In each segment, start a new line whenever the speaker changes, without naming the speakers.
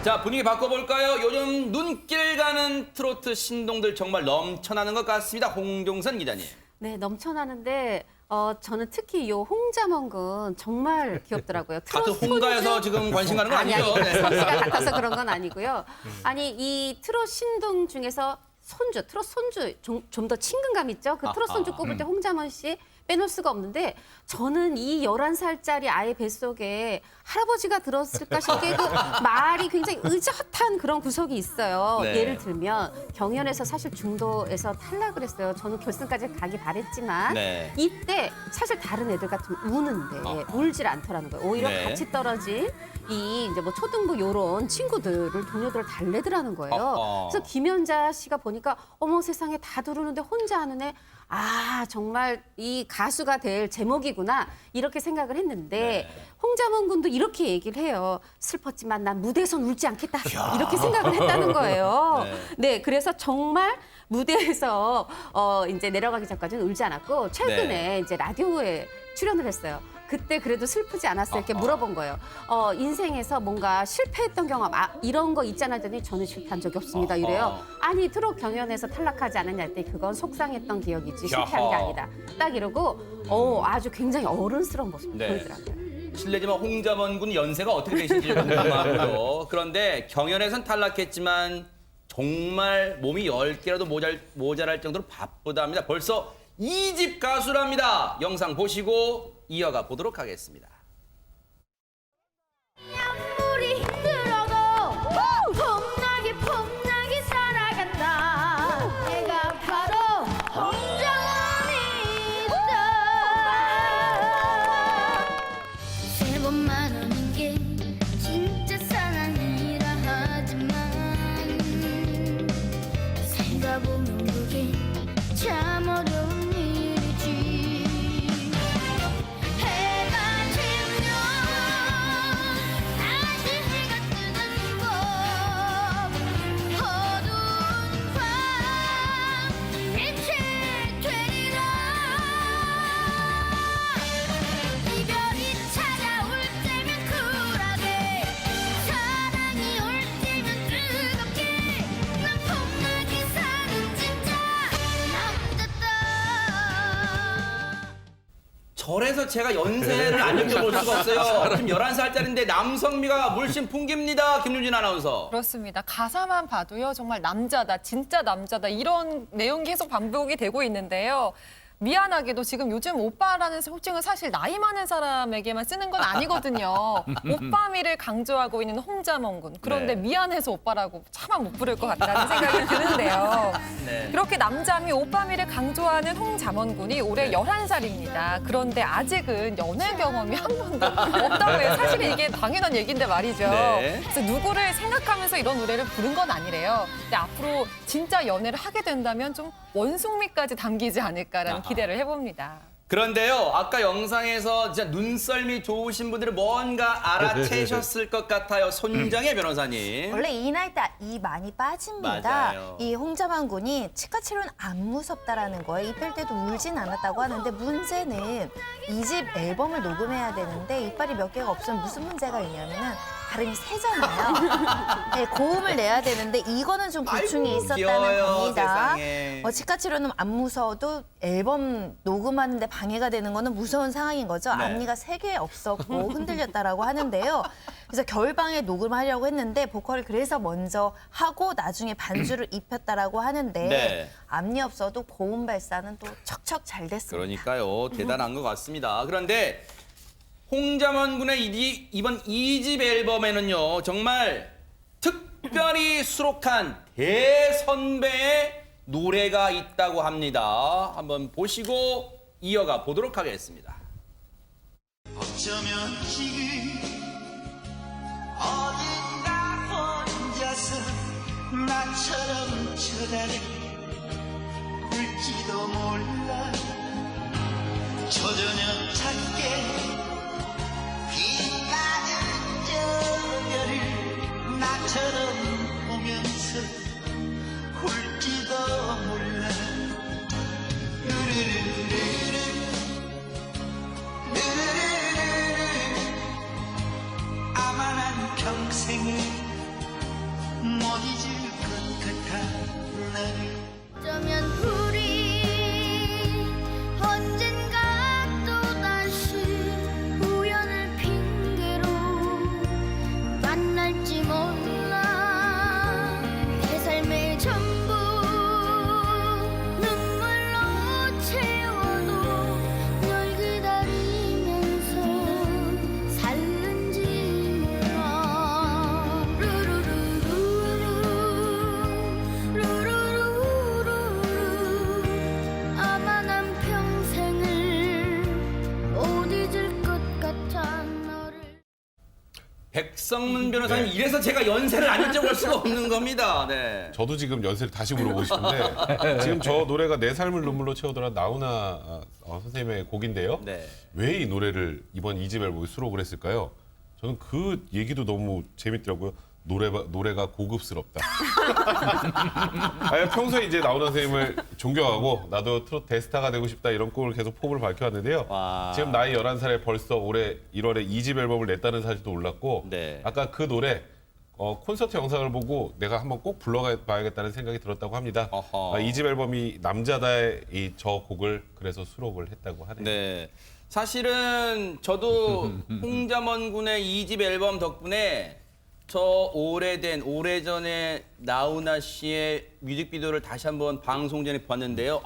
자, 분위기 바꿔볼까요? 요즘 눈길 가는 트로트 신동들 정말 넘쳐나는 것 같습니다. 홍종선 기자님.
네, 넘쳐나는데 저는 특히 이 홍자먼군 정말 귀엽더라고요.
같은 홍가에서 지금 관심 가는 건 아니죠?
아니,
네.
성씨가 같아서 그런 건 아니고요. 아니, 이 트롯 신동 중에서 손주, 트롯 손주 좀 더 친근감 있죠? 그 트롯 손주 꼽을 때 홍자먼 씨 빼놓을 수가 없는데 저는 이 11살짜리 아이 뱃속에 할아버지가 들었을까 싶게 그 말이 굉장히 의젓한 그런 구석이 있어요.
네.
예를 들면 경연에서 사실 중도에서 탈락을 했어요. 저는 결승까지 가기 바랬지만
네.
이때 사실 다른 애들 같으면 우는데 울질 않더라는 거예요. 오히려
네.
같이 떨어진 이 이제 뭐 초등부 요런 친구들을 동료들을 달래더라는 거예요. 그래서 김연자 씨가 보니까 어머 세상에 다 두르는데 혼자 하는 애 아 정말 이 가수가 될 제목이구나 이렇게 생각을 했는데 홍자먼 군도 이렇게 얘기를 해요. 슬펐지만 난 무대에선 울지 않겠다 이렇게 생각을 했다는 거예요. 네, 그래서 정말 무대에서 이제 내려가기 전까지는 울지 않았고 최근에 이제 라디오에 출연을 했어요. 그때 그래도 슬프지 않았어요? 이렇게 물어본 거예요. 인생에서 뭔가 실패했던 경험, 이런 거 있잖아요. 했더니 저는 실패한 적이 없습니다. 이래요. 아니, 트롯 경연에서 탈락하지 않았냐 했더니 그건 속상했던 기억이지 실패한 게 아니다. 딱 이러고 아주 굉장히 어른스러운 모습을 보이더라고요.
실례지만 홍자먼 군 연세가 어떻게 되신지 궁금하고요. 그런데 경연에선 탈락했지만 정말 몸이 10개라도 모자랄 정도로 바쁘답니다. 벌써 2집 가수랍니다. 영상 보시고 이어가 보도록 하겠습니다.
아무리 힘들어도 폼나게 살아간다. 내가 바로 홍자먼이다. 세 번 말하는 게 진짜 사랑이라 하지만 살다 보면 그게 참 어려운 일이지. 해가 지면 다시 해가 뜨는 법. 어두운 밤 빛이 되리라. 이별이 찾아올 때면 쿨하게, 사랑이 올 때면 뜨겁게. 난 폼나게 사는 진짜 남자다.
절에서 제가 연세를 안 여쭤볼 수가 없어요. 지금 11살짜리인데 남성미가 물씬 풍깁니다. 김윤진 아나운서.
그렇습니다. 가사만 봐도요, 정말 남자다, 진짜 남자다, 이런 내용이 계속 반복이 되고 있는데요. 미안하게도 지금 요즘 오빠라는 호칭은 사실 나이 많은 사람에게만 쓰는 건 아니거든요. 오빠미를 강조하고 있는 홍자먼 군. 그런데
네.
미안해서 오빠라고 차마 못 부를 것 같다는 생각이 드는데요.
네.
그렇게 남자미, 오빠미를 강조하는 홍자먼 군이 올해 11살입니다. 그런데 아직은 연애 경험이 한 번도 없다고 해요. 사실 이게 당연한 얘기인데 말이죠.
네.
그래서 누구를 생각하면서 이런 노래를 부른 건 아니래요. 근데 앞으로 진짜 연애를 하게 된다면 좀 원숭미까지 담기지 않을까라는 기대를 해봅니다.
그런데요, 아까 영상에서 진짜 눈썰미 좋으신 분들이 뭔가 알아채셨을 것 같아요. 손정혜 변호사님.
원래 이 나이 때 이 많이 빠집니다.
맞아요.
이 홍자먼 군이 치과 치료는 안 무섭다라는 거예요. 이뺄 때도 울진 않았다고 하는데 문제는 2집 앨범을 녹음해야 되는데 이빨이 몇 개가 없으면 무슨 문제가 있냐면은 발음이 세잖아요. 네, 고음을 내야 되는데 이거는 좀 고충이
아이고,
있었다는
귀여워요,
겁니다.
세상에.
치과 치료는 안 무서워도 앨범 녹음하는데 방해가 되는 거는 무서운 상황인 거죠.
네.
앞니가 3개 없었고 흔들렸다라고 하는데요. 그래서 겨울방에 녹음하려고 했는데 보컬을 그래서 먼저 하고 나중에 반주를 입혔다라고 하는데
네.
앞니 없어도 고음 발사는 또 척척 잘 됐습니다.
그러니까요, 대단한 것 같습니다. 그런데 홍자먼 군의 이번 2집 앨범에는요, 정말 특별히 수록한 대선배의 노래가 있다고 합니다. 한번 보시고 이어가 보도록 하겠습니다.
어쩌면 지금 어딘가 혼자서 나처럼 쳐다볼지도 몰라. 저저녁 작게 빛나는 저 별을 나처럼 보면서 울지도 몰라. 으르르르르 으르르르르 아마 난 평생을 못 잊을 것 같아 나를
어쩌면 우리 언젠가 또다시 우연을 핑계로 만날지 몰라 내 삶의 전부 눈물로 채워도 널 기다리면서 살는지 몰라 루루루루 아마 난 평생을 못 잊을 것 같아 너를
백성문 변호사님 이래서 제가 연세를 안 여쭤볼 수가 없는 겁니다. 네.
저도 지금 연세를 다시 물어보고 싶은데 지금 저 노래가 내 삶을 눈물로 채우더라 나훈아 선생님의 곡인데요.
네.
왜 이 노래를 이번 2집 앨범에 수록을 했을까요? 저는 그 얘기도 너무 재밌더라고요. 노래가 고급스럽다. 아니, 평소에 이제 나훈아 선생님을 존경하고 나도 트로트 대스타가 되고 싶다 이런 꿈을 계속 포부를 밝혀왔는데요.
와.
지금 나이 11살에 벌써 올해 1월에 2집 앨범을 냈다는 사실도 몰랐고
네.
아까 그 노래 콘서트 영상을 보고 내가 한번 꼭 불러봐야겠다는 생각이 들었다고 합니다.
어허.
2집 앨범이 남자다의 저 곡을 그래서 수록을 했다고 하네요.
네. 사실은 저도 홍자먼 군의 2집 앨범 덕분에 저 오래전에 나훈아 씨의 뮤직비디오를 다시 한번 방송 전에 봤는데요.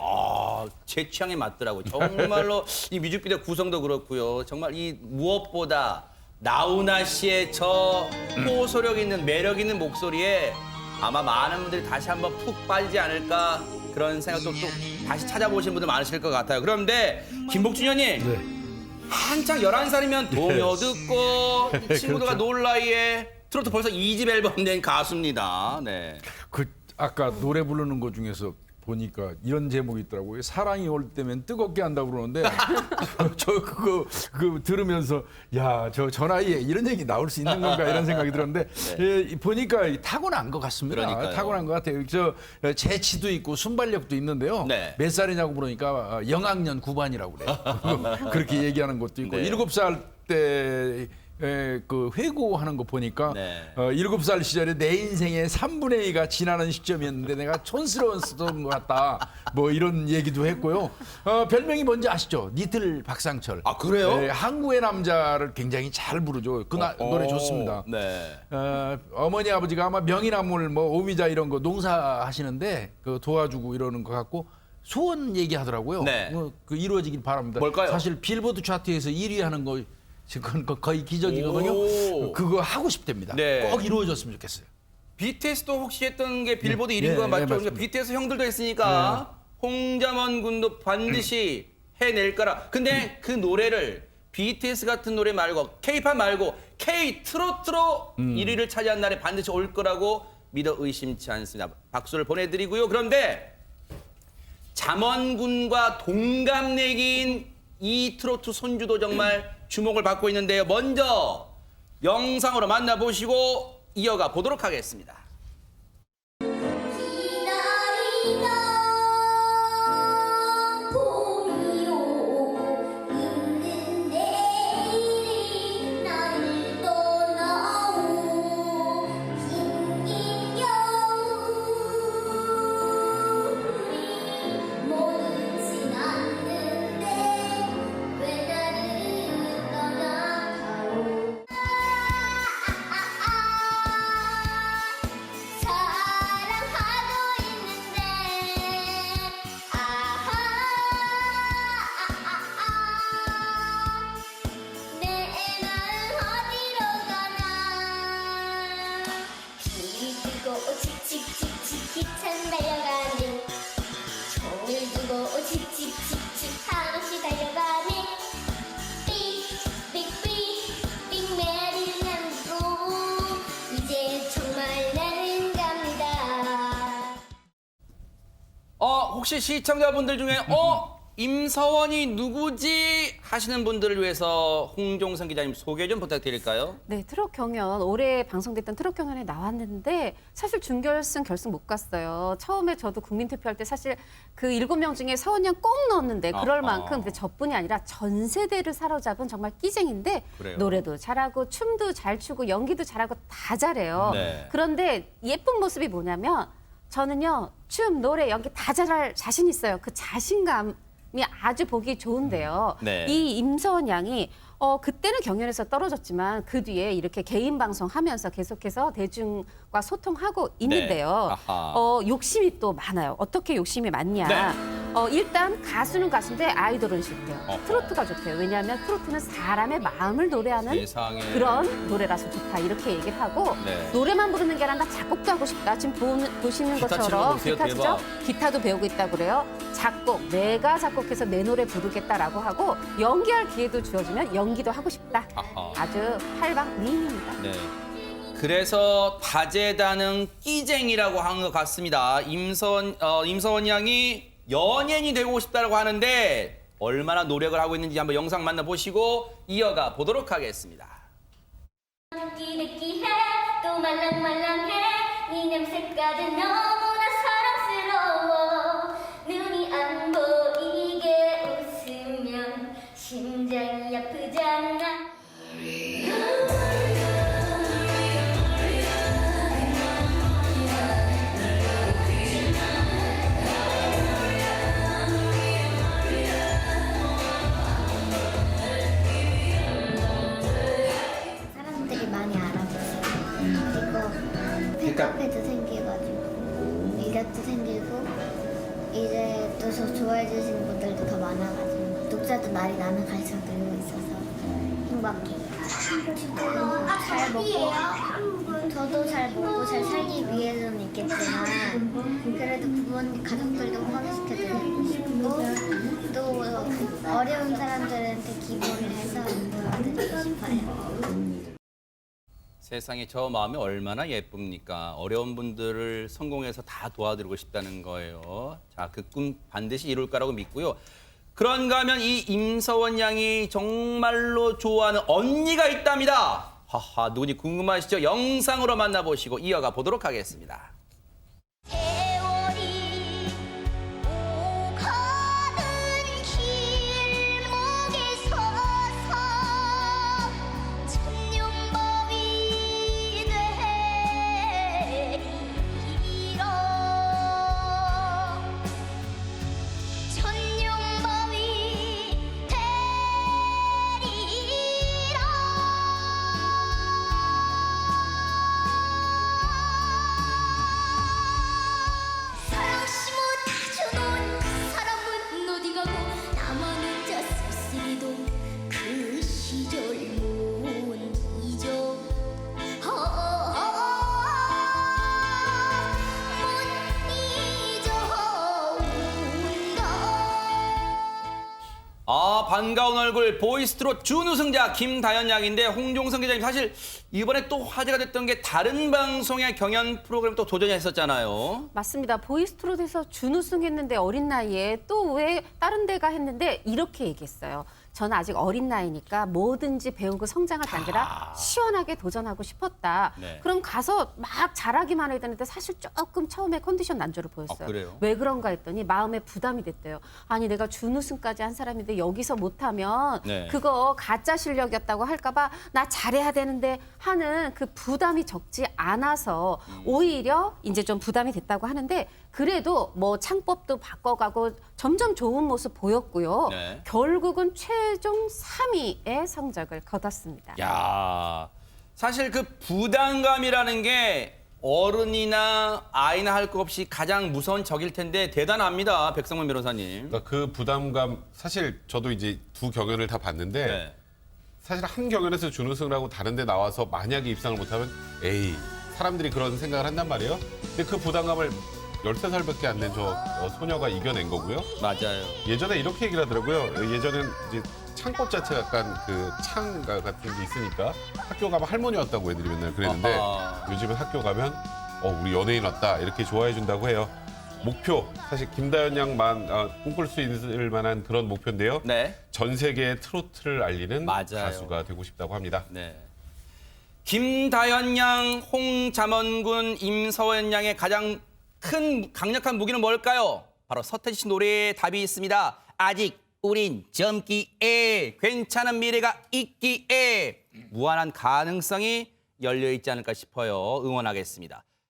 제 취향에 맞더라고요. 정말로 이 뮤직비디오 구성도 그렇고요. 정말 이 무엇보다 나훈아 씨의 저 호소력 있는 매력 있는 목소리에 아마 많은 분들이 다시 한번 푹 빠지지 않을까 그런 생각도 또 다시 찾아보신 분들 많으실 것 같아요. 그런데 김복준 형님 한창 11살이면 동요 듣고 친구들과 놀 나이에 트로트 벌써 2집 앨범 낸 가수입니다. 네.
그 아까 노래 부르는 것 중에서 보니까 이런 제목이 있더라고요. 사랑이 올 때면 뜨겁게 한다고 그러는데 저 그거 들으면서 야, 저 나이에 이런 얘기 나올 수 있는 건가 이런 생각이 들었는데 예, 보니까 타고난 것 같습니다.
그러니까요.
타고난 것 같아요. 저 재치도 있고 순발력도 있는데요.
네.
몇 살이냐고 물으니까 영학년 9반이라고 그래요. 그렇게 얘기하는 것도 있고
네.
7살 때 그 회고하는 거 보니까
네.
7살 시절에 내 인생의 3분의 2가 지나는 시점이었는데 내가 촌스러웠던 것 같다. 뭐 이런 얘기도 했고요. 별명이 뭔지 아시죠? 니틀 박상철.
아, 그래요?
항구의 남자를 굉장히 잘 부르죠. 노래 좋습니다.
네.
어머니 아버지가 아마 명이나물 뭐 오미자 이런 거 농사하시는데 그 도와주고 이러는 것 같고 소원 얘기하더라고요.
네.
그 이루어지길 바랍니다.
뭘까요?
사실 빌보드 차트에서 1위 하는 거 지금 거의 기적이거든요.
오.
그거 하고 싶답니다.
네.
꼭 이루어졌으면 좋겠어요.
BTS도 혹시 했던 게 빌보드
네.
1인 거
네,
맞죠?
네,
그러니까
맞습니다.
BTS 형들도 했으니까 홍자먼 군도 반드시 해낼 거라. 근데 그 노래를 BTS 같은 노래 말고 K-팝 말고 K-트로트로 1위를 차지한 날에 반드시 올 거라고 믿어 의심치 않습니다. 박수를 보내드리고요. 그런데 잠원 군과 동갑내기인 이 트로트 손주도 정말 주목을 받고 있는데요. 먼저 영상으로 만나보시고 이어가 보도록 하겠습니다.
기다리다 봄이 오고 있는 내일이 나를 떠나오 긴긴 겨울이 모르진 않는데 왜 나를 떠나가오 사랑하고 있는데 내 마음 어디로 가나 길을 두고 칙칙칙칙 기찬 달려가네 총을 두고 칙칙칙칙 한없이 달려가네 삑삑삑 메리랜드 이제 정말 나는 갑니다
혹시 시청자분들 중에 임서원이 누구지 하시는 분들을 위해서 홍종선 기자님 소개 좀 부탁드릴까요?
네, 트롯 경연 올해 방송됐던 트롯 경연에 나왔는데 사실 준결승, 결승 못 갔어요. 처음에 저도 국민 투표할 때 사실 그 7명 중에 서원 양 꼭 넣었는데 그럴 만큼 근데 저뿐이 아니라 전 세대를 사로잡은 정말 끼쟁인데
그래요.
노래도 잘하고 춤도 잘 추고 연기도 잘하고 다 잘해요.
네.
그런데 예쁜 모습이 뭐냐면 저는요 춤, 노래, 연기 다 잘할 자신 있어요. 그 자신감이 아주 보기 좋은데요.
네.
이 임서원 양이 그때는 경연에서 떨어졌지만 그 뒤에 이렇게 개인 방송하면서 계속해서 대중과 소통하고 있는데요.
네. 아하.
욕심이 또 많아요. 어떻게 욕심이 많냐?
네.
일단 가수는 가수인데 아이돌은 싫대요.
어허.
트로트가 좋대요. 왜냐하면 트로트는 사람의 마음을 노래하는
세상에.
그런 노래라서 좋다 이렇게 얘기를 하고
네.
노래만 부르는 게 아니라 나 작곡도 하고 싶다. 지금 보시는
기타 치는 거
것처럼
보세요.
기타 치죠?
대박.
기타도 배우고 있다고 그래요. 작곡, 내가 작곡해서 내 노래 부르겠다라고 하고 연기할 기회도 주어지면 연기도 하고 싶다.
아하.
아주 팔방미인입니다.
네. 그래서 다재다능 끼쟁이라고 한 것 같습니다. 임서원 양이 연예인이 되고 싶다고 하는데 얼마나 노력을 하고 있는지 한번 영상 만나보시고 이어가 보도록 하겠습니다.
느끼느끼해 또 말랑말랑해 네 냄새까지 너무나 사랑스러워 눈이 안 보이게 웃으면 심장이 아프잖아 사람들이 많이 알아보세요. 그리고 팬카페도 생겨가지고 이력도 생기고 이제 또 저 좋아해 주시는 분들도 더 많아가지고 구독자도 날이 나는 갈수록 늘고 있어서 행복해요. 지금 잘 먹고 저도 잘 먹고 잘 살기 위해서는 있겠지만 그래도 부모님 가족들도 호강시켜드리고 싶고 또 어려운 사람들한테 기부를 해서 도와드리고 싶어요.
세상에 저 마음이 얼마나 예쁩니까? 어려운 분들을 성공해서 다 도와드리고 싶다는 거예요. 자, 그 꿈 반드시 이룰 거라고 믿고요. 그런가 하면 이 임서원 양이 정말로 좋아하는 언니가 있답니다. 하하, 누군지 궁금하시죠? 영상으로 만나보시고 이어가 보도록 하겠습니다.
세월이 오가는 길목에 서서 천년바위 되리라 천년바위 되리라 사랑시 못해주는 그 사람은 어디 가고 나만 혼자 쓸쓸히도 그 시절 못 잊어
아, 반가운 얼굴 보이스트롯 준우승자 김다현 양인데 홍종선 기자님 사실 이번에 또 화제가 됐던 게 다른 방송의 경연 프로그램 또 도전이 했었잖아요.
맞습니다. 보이스트롯에서 준우승했는데 어린 나이에 또 왜 다른 데가 했는데 이렇게 얘기했어요. 저는 아직 어린 나이니까 뭐든지 배우고 성장할 단계라 시원하게 도전하고 싶었다.
네.
그럼 가서 막 잘하기만 해야 되는데 사실 조금 처음에 컨디션 난조를 보였어요.
그래요?
왜 그런가 했더니 마음에 부담이 됐대요. 아니 내가 준우승까지 한 사람인데 여기서 못하면
네.
그거 가짜 실력이었다고 할까 봐 나 잘해야 되는데 하는 그 부담이 적지 않아서 오히려 이제 좀 부담이 됐다고 하는데 그래도 뭐 창법도 바꿔가고 점점 좋은 모습 보였고요.
네.
결국은 최종 3위의 성적을 거뒀습니다.
야, 사실 그 부담감이라는 게 어른이나 아이나 할 것 없이 가장 무서운 적일 텐데 대단합니다, 백성문 변호사님.
그러니까 그 부담감 사실 저도 이제 두 경연을 다 봤는데
네.
사실 한 경연에서 준우승을 하고 다른 데 나와서 만약에 입상을 못하면 에이 사람들이 그런 생각을 한단 말이에요. 근데 그 부담감을 13살밖에 안 된 저 소녀가 이겨낸 거고요.
맞아요.
예전에 이렇게 얘기를 하더라고요. 예전엔 이제 창법 자체가 약간 그 창 같은 게 있으니까 학교 가면 할머니 왔다고 애들이 맨날 그랬는데
아하.
요즘은 학교 가면 우리 연예인 왔다 이렇게 좋아해 준다고 해요. 목표 사실 김다현 양만 꿈꿀 수 있을 만한 그런 목표인데요.
네.
전 세계의 트로트를 알리는
맞아요.
가수가 되고 싶다고 합니다.
네. 김다현 양, 홍자먼 군, 임서원 양의 가장 큰 강력한 무기는 뭘까요? 바로 서태지 씨 노래에 답이 있습니다. 아직 우린 젊기에 괜찮은 미래가 있기에 무한한 가능성이 열려 있지 않을까 싶어요. 응원하겠습니다.